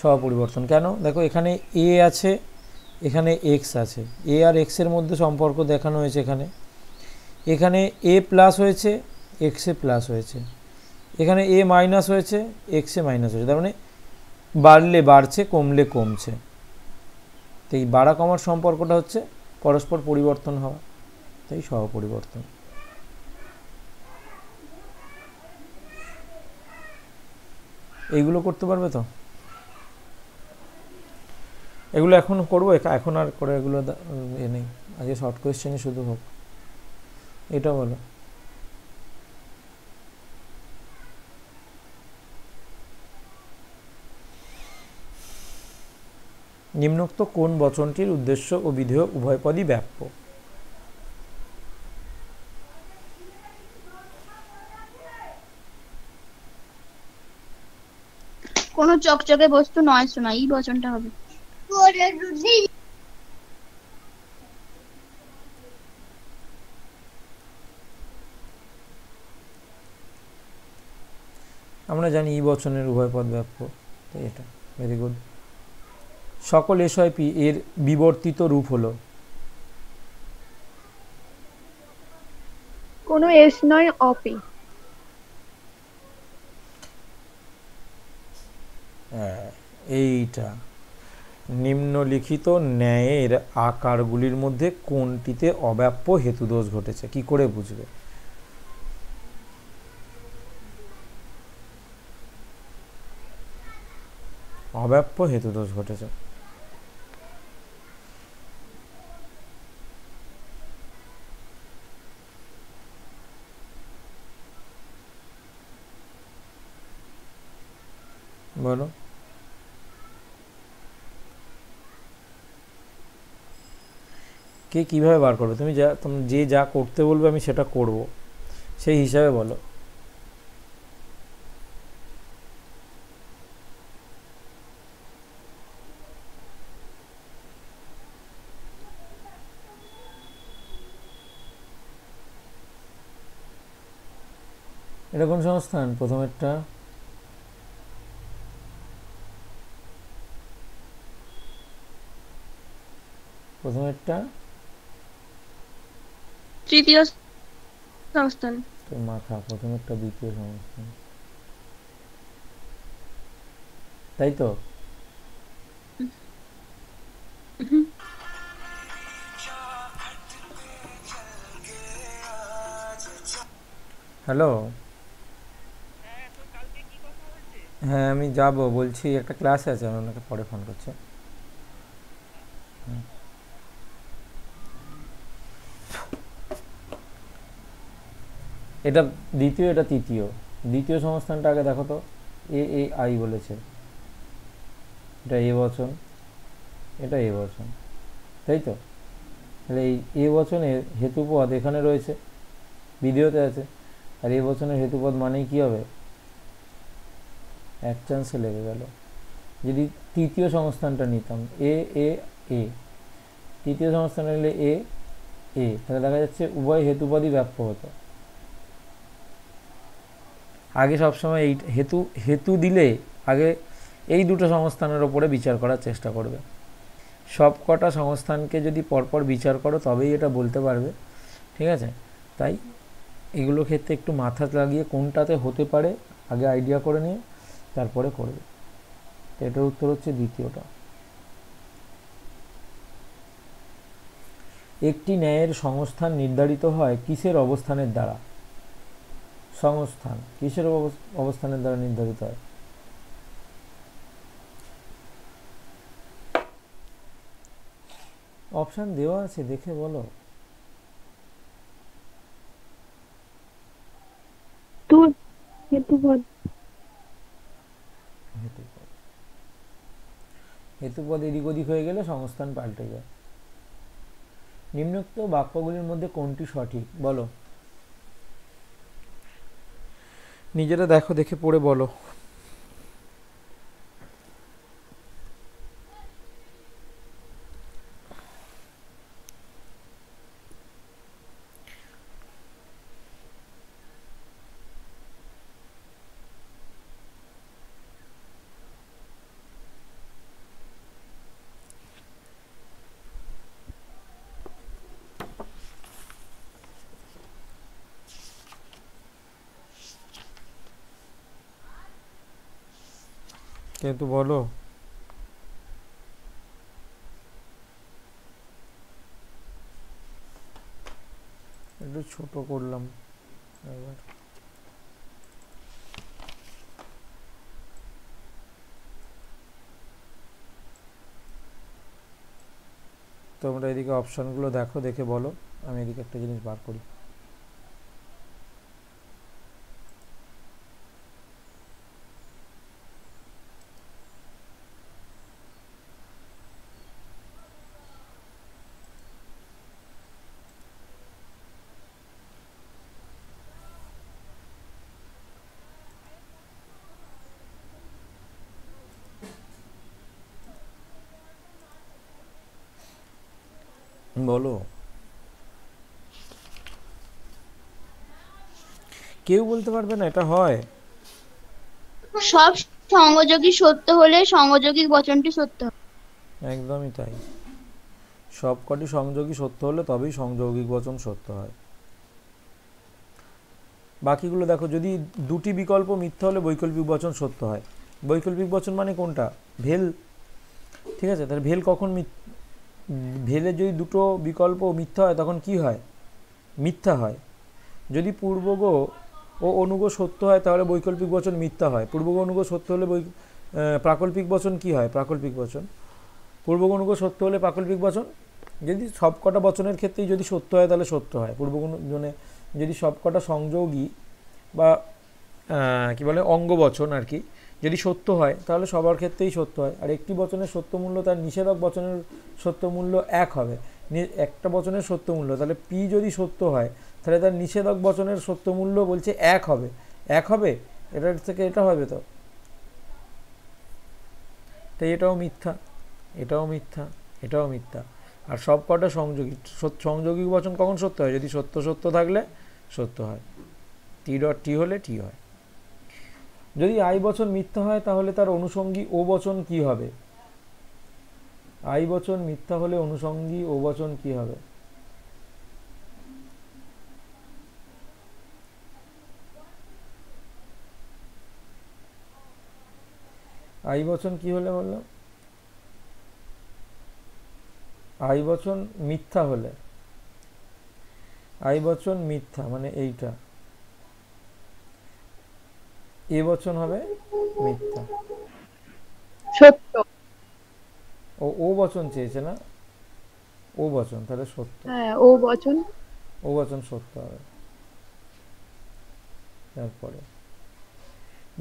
Speaker 1: স্বপরিবর্তন কেন? দেখো এখানে এ আছে, এখানে এক্স আছে, এ আর এক্স এর মধ্যে সম্পর্ক দেখানো হয়েছে এখানে। এখানে এ প্লাস হয়েছে, এক্স এ প্লাস হয়েছে, এখানে এ মাইনাস হয়েছে, এক্স এ মাইনাস হয়েছে, তার মানে বাড়লে বাড়ছে, কমলে কমছে। তো এই বাড়া কমার সম্পর্কটা হচ্ছে পরস্পর পরিবর্তন হওয়া, তাই সহপরিবর্তন। এইগুলো করতে পারবে তো? এগুলো এখন করবো, এখন আর করে এগুলো এ নেই, আগে শর্ট কোয়েশ্চেনই শুধু হোক। এটা বলো, নিম্নোক্ত কোন বচনটির উদ্দেশ্য ও বিধেয় উভয় পদই ব্যাপ্য?
Speaker 2: কোনো চকচকে বস্তু নয় শোনা, এই বচনটা হবে।
Speaker 1: আমরা জানি ই বচনের উভয় পদ ব্যাপ্য, তাই এটা ভেরি গুড। সকল এসআইপি এর বিবর্তিত রূপ হলো?
Speaker 4: কোনো এস নয়, অপি।
Speaker 1: এইটা নিম্নলিখিত ন্যায়ের আকারগুলির মধ্যে কোনটিতে অব্যাপ্য হেতুদোষ ঘটেছে, কি করে বুঝবে? অব্যাপ্য হেতুদোষ ঘটেছে, বলো। কে কিভাবে বার করবে? তুমি যে যা করতে বলবে আমি সেটা করব, সেই হিসাবে বলো। এটা কোন সংস্থান? প্রথমেরটা প্রথমেরটা
Speaker 3: তৃতীয় সংস্থান।
Speaker 1: তোর মাথা, প্রথমেরটা দ্বিতীয় সংস্থান, তাই তো? হ্যালো, হ্যাঁ আমি যাব, বলছি একটা ক্লাস আছে, আমি ওনাকে পরে ফোন করছি। এটা দ্বিতীয়, এটা তৃতীয়। দ্বিতীয় সংস্থানটা আগে দেখো তো, এ আই বলেছে, এটা এ বচন, এটা এ বচন, তাই তো? তাহলে এই এ বচনের হেতুপদ এখানে রয়েছে, ভিডিওতে আছে, আর এ বচনের হেতুপদ মানেই কি হবে? এক চান্সে লেগে গেল। যদি তৃতীয় সংস্থানটা নিতাম, এ এ এ, তৃতীয় সংস্থানটা নিলে এ এ, তাহলে দেখা যাচ্ছে উভয় হেতুপদই ব্যাপ্য হতো। আগে সবসময় এই হেতু দিলে আগে এই দুটো সংস্থানের ওপরে বিচার করার চেষ্টা করবে। সব কটা সংস্থানকে যদি পরপর বিচার করো তবেই এটা বলতে পারবে, ঠিক আছে? তাই এগুলো ক্ষেত্রে একটু মাথা লাগিয়ে কোনটাতে হতে পারে আগে আইডিয়া করে নিয়ে তারপরে করবে। তো এটার উত্তর হচ্ছে দ্বিতীয়টা। একটি ন্যায়ের সংস্থান নির্ধারিত হয় কিসের অবস্থানের দ্বারা? সংস্থান কিসের অবস্থানের দ্বারা নির্ধারিত হয়? অপশন দেওয়া আছে, দেখে বলো।
Speaker 4: তো হেতুপদ।
Speaker 1: হেতুপদ, হেতুপদ এদিক ওদিক হয়ে গেলে সংস্থান পাল্টে যায়। নিম্নোক্ত বাক্যগুলির মধ্যে কোনটি সঠিক বলো। নিজেরা দেখো, দেখে পড়ে বলো। কিন্তু বলো। একটু ছোট করলাম এবার। তোমরা এদিকে অপশনগুলো দেখো, দেখে বলো। আমি এদিকে একটা জিনিস বার করি। বলো। কেউ বলতে পারবে না এটা হয়?
Speaker 2: সব সংযোগী সত্য হলে সংযোগী বচনটি সত্য হবে।
Speaker 1: একদমই তাই। সবকটি সংযোগী সত্য হলে তবেই সংযৌগিক বচন সত্য হয়। বাকিগুলো দেখো, যদি দুটি বিকল্প মিথ্যা হলে বৈকল্পিক বচন সত্য হয়। বৈকল্পিক বচন মানে কোনটা? ভেল। ঠিক আছে, তাহলে ভেল কখন ভেলে যদি দুটো বিকল্প মিথ্যা হয় তখন কি হয়? মিথ্যা হয়। যদি পূর্বগ ও অনুগ সত্য হয় তাহলে বৈকল্পিক বচন মিথ্যা হয়। পূর্বগ অনুগ সত্য হলে প্রাকল্পিক বচন কি হয়? প্রাকল্পিক বচন। পূর্বগ অনুগ সত্য হলে প্রাকল্পিক বচন, যদি সবকটা বচনের ক্ষেত্রেই যদি সত্য হয় তাহলে সত্য হয়। পূর্বগুণে যদি সবকটা সংযোগী বা কি বলে অঙ্গবচন আর কি যদি সত্য হয় তাহলে সবার ক্ষেত্রেই সত্য হয়। আর একটি বচনের সত্যমূল্য তার নিষেধক বচনের সত্যমূল্য এক হবে। একটা বচনের সত্যমূল্য, তাহলে পি যদি সত্য হয় তাহলে তার নিষেধক বচনের সত্যমূল্য বলছে এক হবে। এক হবে, এটার থেকে এটা হবে তো। তাই এটাও মিথ্যা, এটাও মিথ্যা, এটাও মিথ্যা। আর সব কটা সংযোগী। সংযোগী বচন কখন সত্য হয়? যদি সত্য সত্য থাকলে সত্য হয়। টি ডট টি হলে টি হয়। যদি আই বচন মিথ্যা হয় তাহলে তার অনুষঙ্গী ও বচন কি হবে? আই বচন মিথ্যা হলে অনুষঙ্গী ও বচন কি হবে? আই বচন কি হলে বললাম? আই বচন মিথ্যা হলে, আই বচন মিথ্যা মানে এইটা, এ বচন হবে মিথ্যা।
Speaker 4: সত্য।
Speaker 1: ও বচন চেয়েছে না? ও বচন, তাহলে সত্য।
Speaker 4: হ্যাঁ, ও বচন।
Speaker 1: ও বচন সত্য হবে। তারপরে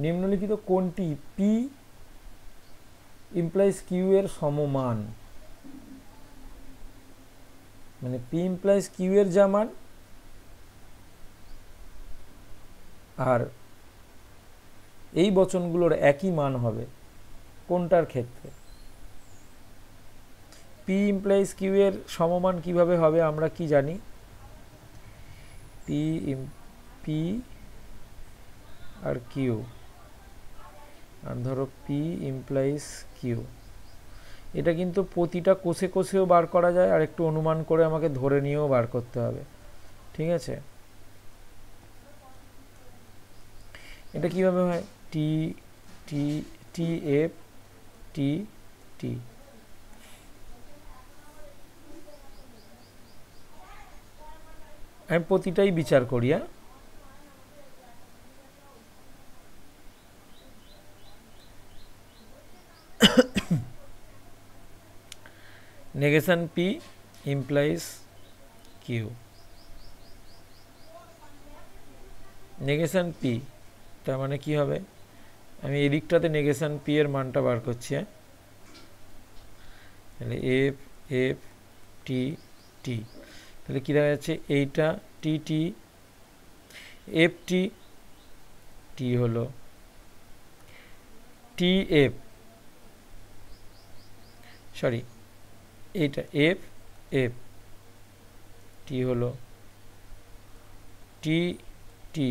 Speaker 1: নিম্নলিখিত কোনটি পি ইমপ্লাইজ কিউ এর সমমান? মানে পি ইমপ্লাইজ কিউ এর যা মান আর এই বচনগুলোর একই মান হবে, কোনটার ক্ষেত্রে? পি ইমপ্লাইজ কিউ এর সমমান কিভাবে হবে আমরা কি জানি? পি আর কিউ, আর ধরো পি ইমপ্লাইজ কিউ, এটা কিন্তু প্রতিটা কোষে কোষেও বার করা যায়, আর একটু অনুমান করে আমাকে ধরে নিয়েও বার করতে হবে। ঠিক আছে, এটা কিভাবে হয়? T T T F T T. আমি প্রতিটাই বিচার করি। হ্যাঁ, negation P implies Q. Negation P তার মানে কি হবে? আমি এদিকটাতে নেগেশন পি এর মানটা বার করছি। তাহলে এফ এফ টি টি, তাহলে কী দেখা যাচ্ছে এইটা টি টি এফ টি, টি হলো টি এফ, সরি এইটা এফ এফ, টি হলো টি টি,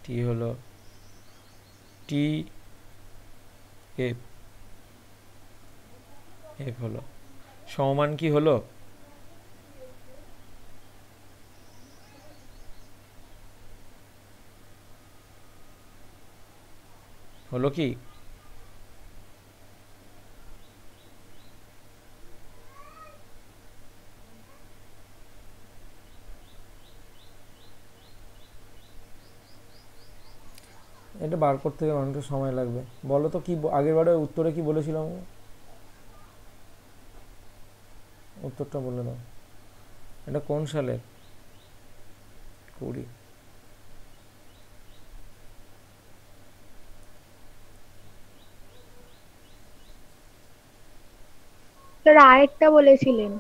Speaker 1: টি হলো টি এফ, এফ হলো সমান কি হলো? হলো কি? এটা বার করতে গেলে অনেকটা সময় লাগবে। বলো তো কি আগের বারে উত্তরে কি বলেছিলাম, উত্তরটা বলে দাও। এটা কোন সালের? 20।
Speaker 4: স্যার আরেকটা বলেছিলেন।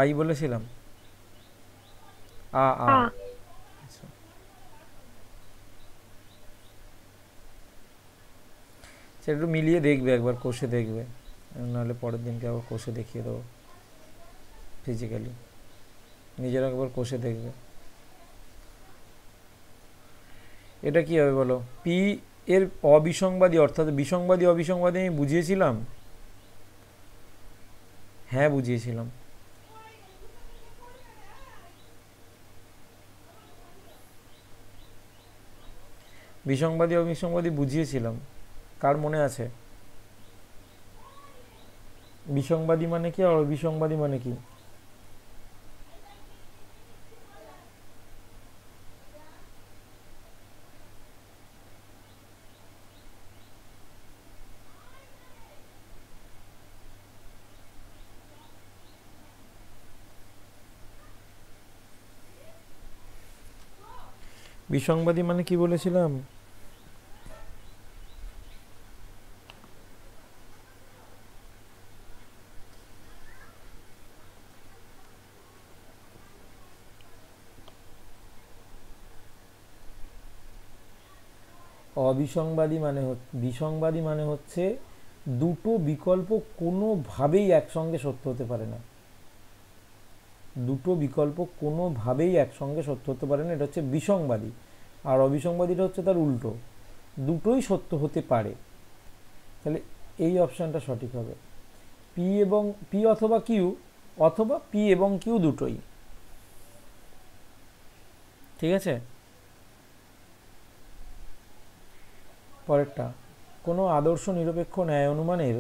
Speaker 1: আই বলেছিলাম, আ আ। আচ্ছা, সেটা একটু মিলিয়ে দেখবে, একবার কষে দেখবে, নাহলে পরের দিনকে আবার কষে দেখিয়ে দেবো ফিজিক্যালি, নিজেরা একবার কষে দেখবে। এটা কি হবে বলো? পি এর অবিসংবাদী, অর্থাৎ বিসংবাদী অবিসংবাদী আমি বুঝিয়েছিলাম, হ্যাঁ বুঝিয়েছিলাম। বিসংবাদী অবিসংবাদী বুঝিয়েছিলাম, কার মনে আছে? বিসংবাদী মানে কি আর অবিসংবাদী মানে কি? বিসংবাদী মানে কি বলেছিলাম? অবিসংবাদী মানে বিসংবাদী মানে হচ্ছে দুটো বিকল্প কোনোভাবেই একসঙ্গে সত্য হতে পারে না। দুটো বিকল্প কোনোভাবেই একসঙ্গে সত্য হতে পারে না, এটা হচ্ছে বিসংবাদী। আর অবিসংবাদীটা হচ্ছে তার উল্টো, দুটোই সত্য হতে পারে। তাহলে এই অপশানটা সঠিক হবে, পি এবং পি অথবা কিউ, অথবা পি এবং কিউ দুটোই। ঠিক আছে, পরেরটা, কোনো আদর্শ নিরপেক্ষ ন্যায় অনুমানের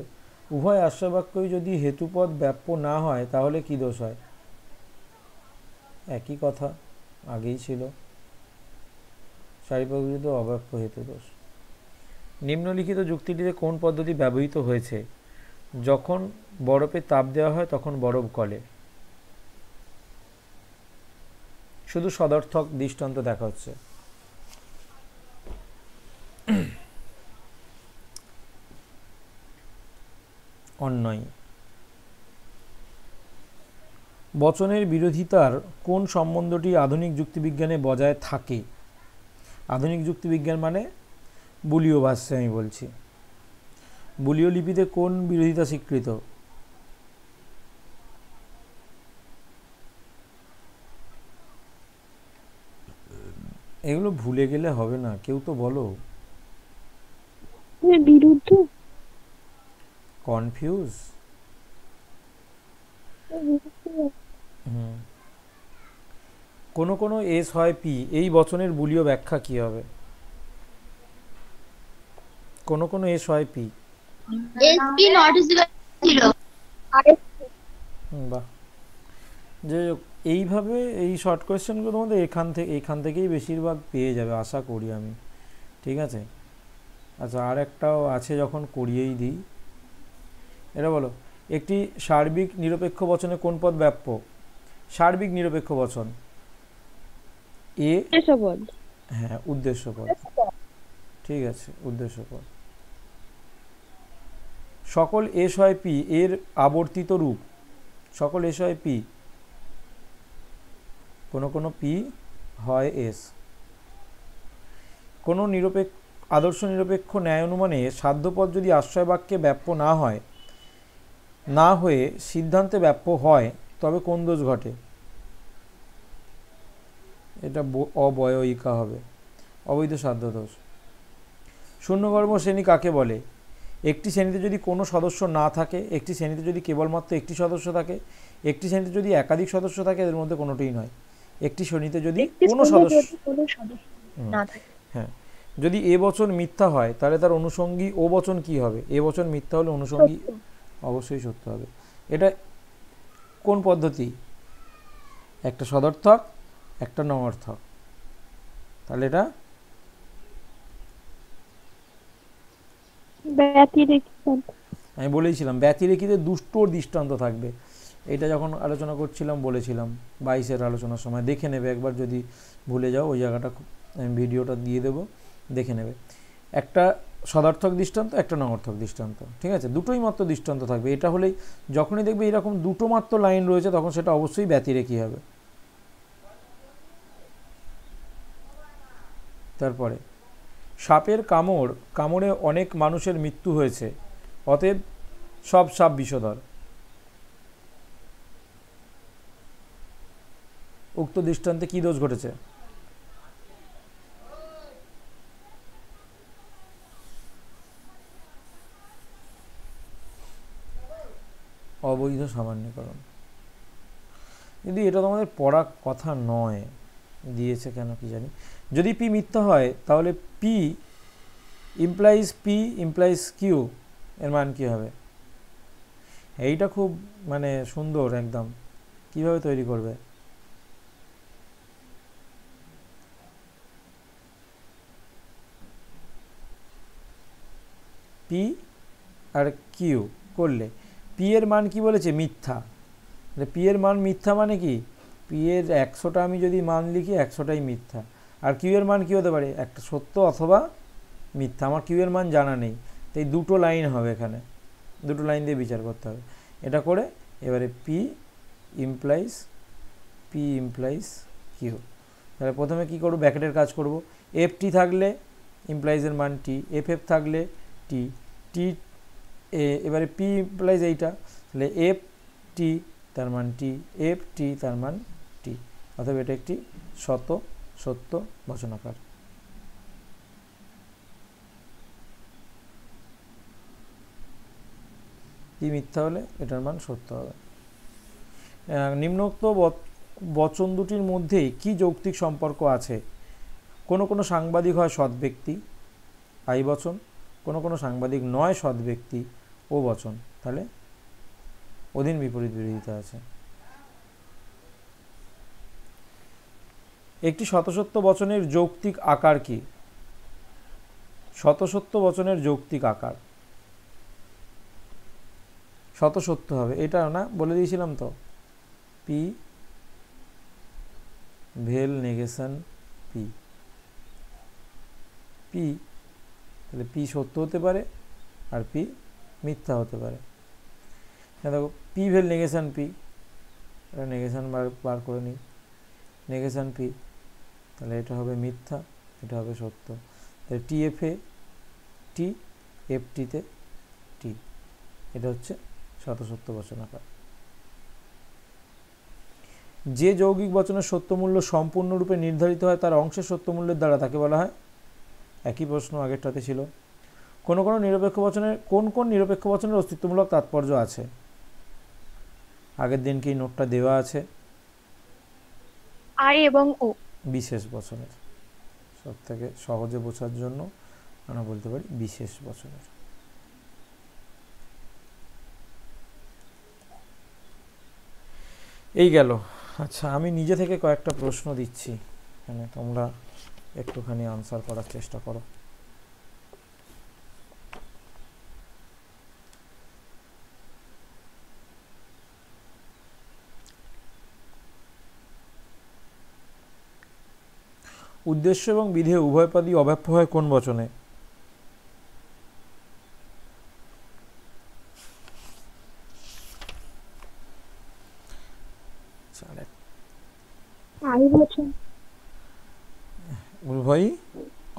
Speaker 1: উভয় আশ্রয়বাক্যই যদি হেতুপদ ব্যাপ্য না হয় তাহলে কি দোষ হয়? একই কথা, আগেই ছিল, সারিপরিবর্তিত অব্যাপ্য হেতু দোষ। নিম্নলিখিত যুক্তিটিতে কোন পদ্ধতি ব্যবহৃত হয়েছে? যখন বরফে তাপ দেওয়া হয় তখন বরফ গলে। শুধু সদর্থক দৃষ্টান্ত দেখা হচ্ছে। অন্যয়, বচনের বিরোধিতার কোন সম্বন্ধটি আধুনিক যুক্তিবিজ্ঞানে বজায় থাকে? আধুনিক যুক্তিবিজ্ঞান মানে বুলীয় ভাষায় আমি বলছি। বুলীয় লিপিতে কোন বিরোধিতা স্বীকৃত? এগুলো ভুলে গেলে হবে না, কেউ তো বলো।
Speaker 4: বিরুদ্ধ,
Speaker 1: কনফিউজ। কোনো এস হয় পি, এই বচনের বুলীয় ব্যাখ্যা কি হবে? কোনো এস হয় পি।
Speaker 2: এসপি নট ইকুয়াল ছিল।
Speaker 1: বাহ, যে এইভাবে এই শর্ট কোয়েশ্চেনগুলো তোমাদের এখান থেকেই বেশিরভাগ পেয়ে যাবে আশা করি আমি। ঠিক আছে, আচ্ছা আর একটাও আছে, যখন করিয়েই দিই। এটা বলো, একটি সার্বিক নিরপেক্ষ বচনে কোন পদ ব্যাপ্য? সার্বিক নিরপেক্ষ বচন, এ,
Speaker 3: উদ্দেশ্যপদ।
Speaker 1: হ্যাঁ উদ্দেশ্যপদ, ঠিক আছে উদ্দেশ্যপদ। সকল এস হয় পি এর আবর্তিত রূপ, সকল এস হয় পি, কোনো পি হয় এস। কোনো আদর্শ নিরপেক্ষ ন্যায় অনুমানে সাধ্যপদ যদি আশ্রয় বাক্যে ব্যাপ্য না হয়ে সিদ্ধান্তে ব্যাপ্য হয় তবে কোন দোষ ঘটে? এটা অবয়য়িকা হবে, অবৈধ সাধ্য দোষ। শূন্যগর্ভ শ্রেণী কাকে বলে? একটি শ্রেণীতে যদি কোনো সদস্য না থাকে, একটি শ্রেণীতে যদি কেবলমাত্র একটি সদস্য থাকে, একটি শ্রেণীতে যদি একাধিক সদস্য থাকে, এদের মধ্যে কোনোটিই নয়। একটি শ্রেণীতে যদি কোনো সদস্য
Speaker 4: না থাকে।
Speaker 1: হ্যাঁ, যদি এ বচন মিথ্যা হয় তাহলে তার অনুষঙ্গী ও বচন কি হবে? এ বচন মিথ্যা হলে অনুষঙ্গী অবশ্যই সত্য হবে। এটা কোন পদ্ধতি? একটা সদর্থক, একটা নঅর্থক। তাহলে এটা আমি বলেইছিলাম ব্যতিরেকিতে দুটোর দৃষ্টান্ত থাকবে। এটা যখন আলোচনা করছিলাম বলেছিলাম 22-এর আলোচনার সময়, দেখে নেবে একবার, যদি ভুলে যাও ওই জায়গাটা আমি ভিডিওটা দিয়ে দেবো, দেখে নেবে। একটা সদার্থক দৃষ্টান্ত, একটা নঅর্থক দৃষ্টান্ত, ঠিক আছে, দুটোই মাত্র দৃষ্টান্ত থাকবে। এটা হলেই যখনই দেখবে এরকম দুটো মাত্র লাইন রয়েছে তখন সেটা অবশ্যই ব্যতিরেকি হবে। তারপরে সাপের কামড়ে অনেক মানুষের মৃত্যু হয়েছে, অতএব সব সাপ বিষধর। উক্ত দৃষ্টান্তে কি দোষ ঘটেছে? অবৈধ সামান্যীকরণ। কিন্তু এটা তো আমাদের পড়া কথা নয়, দিয়েছে কেন কি জানি। যদি পি মিথ্যা হয় তাহলে পি ইমপ্লাইজ কিউ এর মান কী হবে? এইটা খুব মানে সুন্দর একদম, কিভাবে তৈরি করবে? পি আর কিউ করলে পি এর মান কি বলেছে? মিথ্যা। পি এর মান মিথ্যা মানে কি? পি এর 100টা আমি যদি মান লিখি 100টাই মিথ্যা। আর কিউ এর মান কি হতে পারে? একটা সত্য অথবা মিথ্যা। আমার কিউ এর মান জানা নেই, তাই দুটো লাইন হবে এখানে, দুটো লাইন দিয়ে বিচার করতে হবে। এটা করে এবারে পি ইমপ্লাইজ কিউ। তাহলে প্রথমে কি করব? ব্র্যাকেটের কাজ করব। এফ টি থাকলে ইমপ্লাইজের মান টি, এফ থাকলে টি, এবারে পি ইমপ্লাইজ এইটা, তাহলে এফ টি তার মান টি, এফ টি তার মান টি। অথবা এটা একটি সত্য বচনাকার। পি মিথ্যা হলে এটার মান সত্য হবে। নিম্নোক্ত বচন দুটির মধ্যে কি যৌক্তিক সম্পর্ক আছে? কোনো সাংবাদিক হয় সৎ ব্যক্তি, আই বচন। কোনো সাংবাদিক নয় সৎ ব্যক্তি, ও বচন। তাহলে অধীন বিপরীত বিরোধিতা আছে। একটি শতসত্য বচনের যৌক্তিক আকার কি? শতসত্য বচনের যৌক্তিক আকার শতসত্য হবে, এটা না বলে দিয়েছিলাম তো, পি ভেল নেগেশন পি। তাহলে পি সত্য হতে পারে আর পি মিথ্যা হতে পারে। দেখো পি ভেল নেগেশন পি, এটা নেগেশন বার করে নিই, নেগেশন পি, তাহলে এটা হবে মিথ্যা, এটা হবে সত্য। তাহলে টি এফ এ টি, এফ টিতে টি, এটা হচ্ছে শতসত্য বচনাকার। যে যৌগিক বচনের সত্যমূল্য সম্পূর্ণরূপে নির্ধারিত হয় তার অংশের সত্যমূল্যের দ্বারা তাকে বলা হয়। একই প্রশ্ন আগেরটাতে ছিল। কোন নিরপেক্ষ বচনের অস্তিত্বমূলক তাৎপর্য আছে? আগের দিনকেই নোটটা দেওয়া আছে।
Speaker 4: আই এবং ও
Speaker 1: বিশেষ বচনের, সব থেকে সহজে বোঝার জন্য আমরা বলতে পারি বিশেষ বচনের। এই গেল। আচ্ছা, আমি নিজে থেকে কয়েকটা প্রশ্ন দিচ্ছি, মানে তোমরা একটুখানি আনসার করার চেষ্টা করো। উদ্দেশ্য এবং বিধেয় উভয় পদই অব্যাপ্য হয় কোন বচনে?
Speaker 4: আই বচন।
Speaker 1: উভয়ই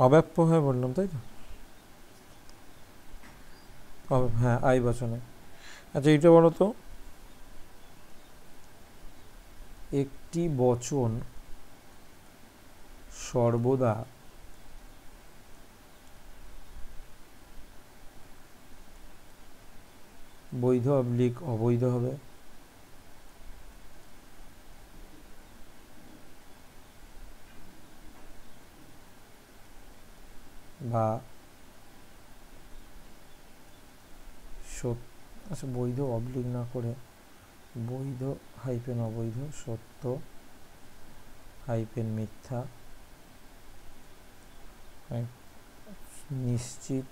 Speaker 1: অব্যাপ্য হয় বললাম, তাই তো? হ্যাঁ, আই বচনে। আচ্ছা, এইটা বলো তো, একটি বচন সর্বদা বৈধ অবলিক অবৈধ হবে? বা আচ্ছা, বৈধ অবলিক না করে বৈধ হাইপেন অবৈধ, সত্য হাইপেন মিথ্যা, নিশ্চিত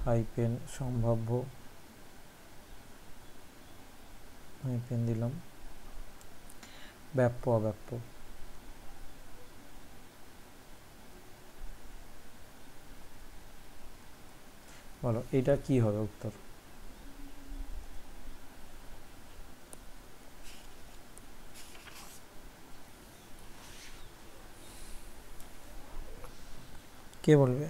Speaker 1: হাইপেন সম্ভাব্য হাইপেন দিলাম, ব্যাপ্য অব্যাপ্য। বলো এটা কি হবে উত্তর? কে বলবে?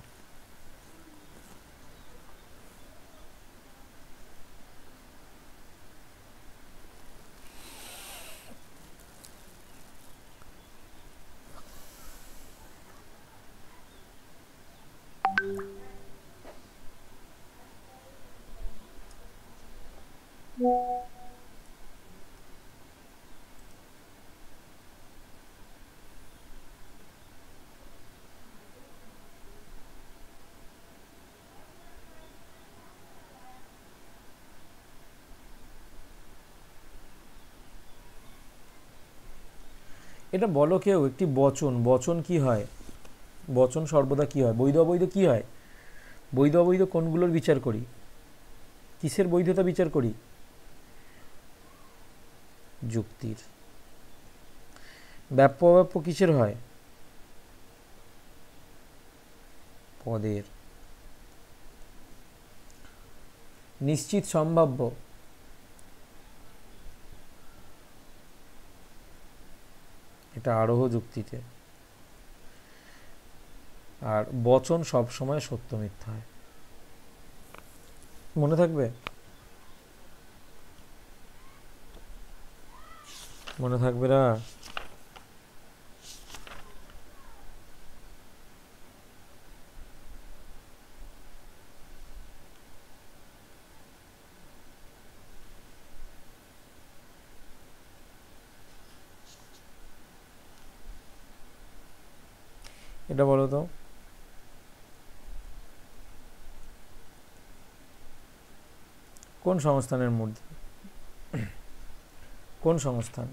Speaker 1: এটা বলো কেউ, একটি বচন, বচন কি হয়? বচন সর্বদা কি হয়? বৈধ অবৈধ কি হয়? বৈধ অবৈধ কোনগুলোর বিচার করি? কিসের বৈধতা বিচার করি? যুক্তির। ব্যাপ্য অব্যাপ্য কিসের হয়? পদের। নিশ্চিত সম্ভাব্য এটা আরোহ যুক্তিতে। আর বচন সব সময় সত্য মিথ্যা হয়। মনে থাকবে? মনে থাকবে না? এটা বলো তো, কোন সংস্থানের মূর্তি? কোন সংস্থান?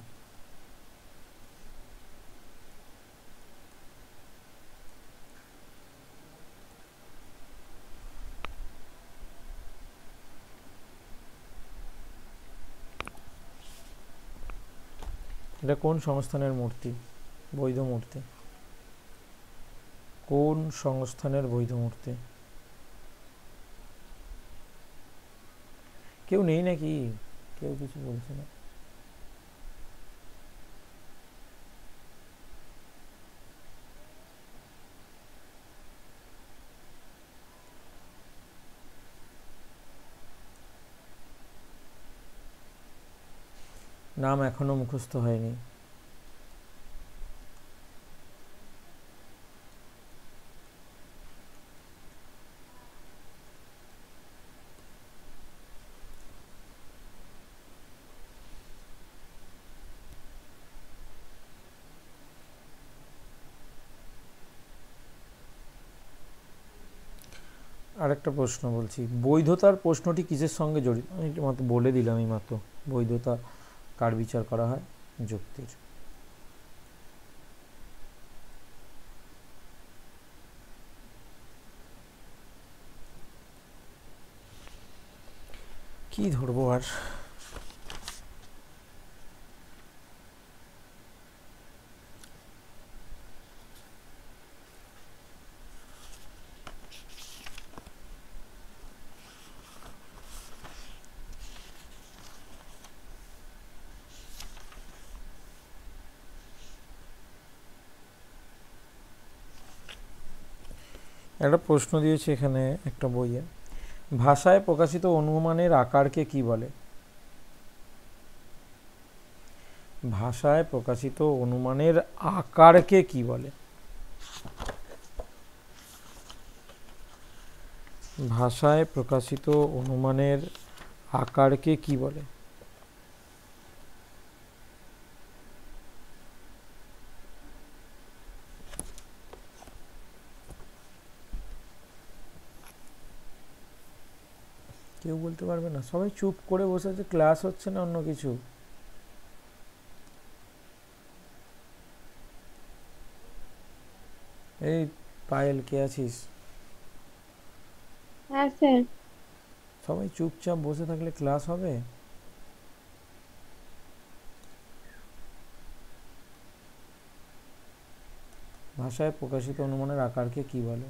Speaker 1: এটা কোন সংস্থানের মূর্তি? বৈধ মূর্তি? কোন সংস্থানের বৈধ মূর্তি? কেউ নেই নাকি? কেউ কিছু বলছে না? নাম এখনো মুখস্থ হয়নি। আরেকটা প্রশ্ন বলছি, বৈধতার প্রশ্নটি কিসের সঙ্গে জড়িত? আমি মাত্র বলে দিলাম এই মাত্র। বৈধতা কার বিচার করা হয়? যুক্তির। কি ধরবো আর? একটা প্রশ্ন দিয়েছি এখানে একটা বইয়ে, ভাষায় প্রকাশিত অনুমানের আকারকে কি বলে? ভাষায় প্রকাশিত অনুমানের আকারকে কি বলে? ভাষায় প্রকাশিত অনুমানের আকারকে কি বলে? কেউ বলতে পারবে না? সবাই চুপ করে বসে আছে, ক্লাস হচ্ছে না অন্য কিছু? এই পায়েল, কে আছিস?
Speaker 2: হ্যাঁ স্যার।
Speaker 1: সবাই চুপচাপ বসে থাকলে ক্লাস হবে? ভাষায় প্রকাশিত অনুমানের আকারকে কি বলে?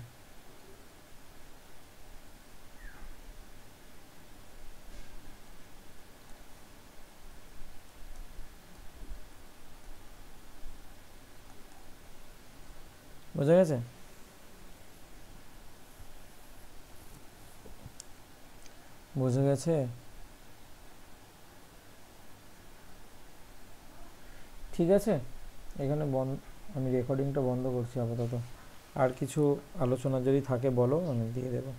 Speaker 1: বোঝা গেছে? বোঝা গেছে? ঠিক আছে, এখানে আমি রেকর্ডিংটা বন্ধ করছি আপাতত। আর কিছু আলোচনা যদি থাকে বলো, আমি দিয়ে দেবো।